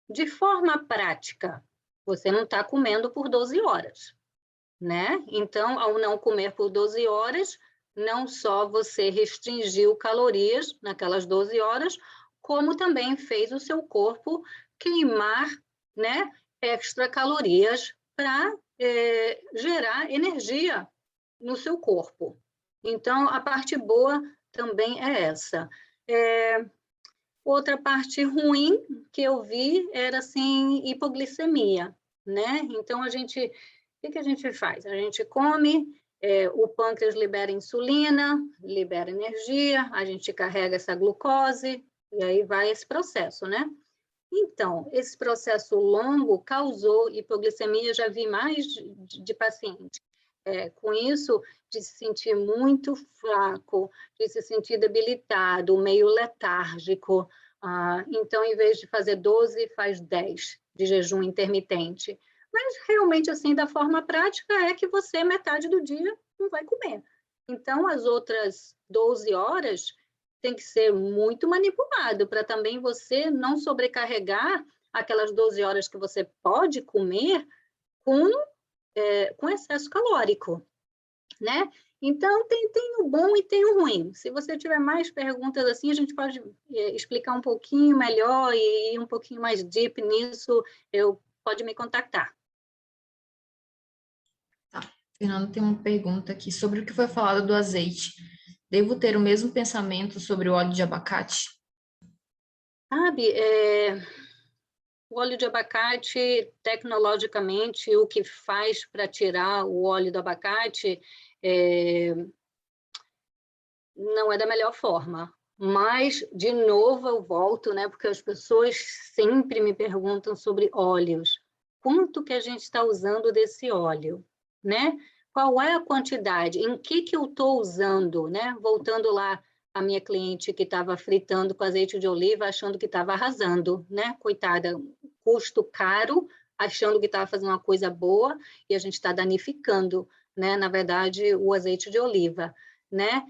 de forma prática, você não está comendo por 12 horas, né? Então, ao não comer por 12 horas, não só você restringiu calorias naquelas 12 horas, como também fez o seu corpo queimar, né, extra calorias para gerar energia no seu corpo. Então, a parte boa também é essa. Outra parte ruim que eu vi era, assim, hipoglicemia, né? Então, o que a gente faz? A gente come, o pâncreas libera insulina, libera energia, a gente carrega essa glucose, e aí vai esse processo, né? Então, esse processo longo causou hipoglicemia, já vi mais de paciente. Com isso, de se sentir muito fraco, de se sentir debilitado, meio letárgico. Então, em vez de fazer 12, faz 10 de jejum intermitente. Mas, realmente, assim, da forma prática, é que você, metade do dia, não vai comer. Então, as outras 12 horas tem que ser muito manipulado para também você não sobrecarregar aquelas 12 horas que você pode comer com excesso calórico, né? Então, tem o bom e tem o ruim. Se você tiver mais perguntas assim, a gente pode explicar um pouquinho melhor e ir um pouquinho mais deep nisso, pode me contactar. Tá. Fernando tem uma pergunta aqui sobre o que foi falado do azeite. Devo ter o mesmo pensamento sobre o óleo de abacate? Sabe, o óleo de abacate, tecnologicamente, o que faz para tirar o óleo do abacate não é da melhor forma. Mas, de novo, eu volto, né? Porque as pessoas sempre me perguntam sobre óleos. Quanto que a gente está usando desse óleo, né? Qual é a quantidade? Em que eu estou usando, né? Voltando lá, a minha cliente que estava fritando com azeite de oliva, achando que estava arrasando, né? Coitada, custo caro, achando que estava fazendo uma coisa boa, e a gente está danificando, né? Na verdade, o azeite de oliva, né?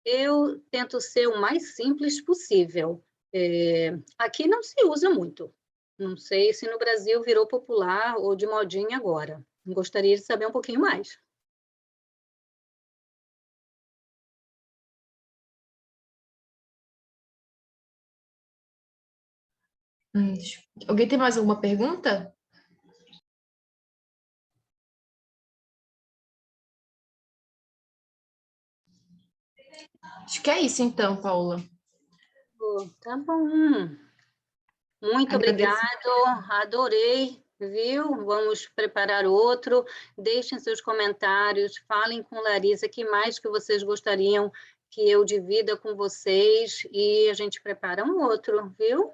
Eu tento ser o mais simples possível. Aqui não se usa muito. Não sei se no Brasil virou popular ou de modinha agora. Gostaria de saber um pouquinho mais. Alguém tem mais alguma pergunta? Acho que é isso então, Paula. Tá bom. Muito Agradeço. obrigado, adorei, viu? Vamos preparar outro. Deixem seus comentários, falem com Larissa o que mais que vocês gostariam que eu divida com vocês e a gente prepara um outro, viu?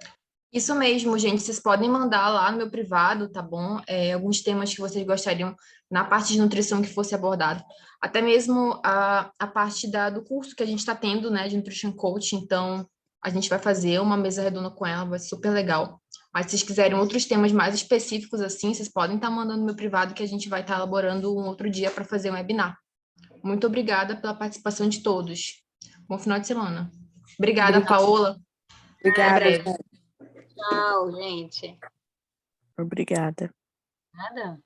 Isso mesmo, gente. Vocês podem mandar lá no meu privado, tá bom? Alguns temas que vocês gostariam na parte de nutrição que fosse abordado. Até mesmo a parte do curso que a gente está tendo, né, de Nutrition Coach. Então, a gente vai fazer uma mesa redonda com ela, vai ser super legal. Mas se vocês quiserem outros temas mais específicos assim, vocês podem estar mandando no meu privado que a gente vai estar elaborando um outro dia para fazer um webinar. Muito obrigada pela participação de todos. Bom final de semana. Obrigada, Paola. Obrigada. Até breve. Tchau, gente. Obrigada. Nada.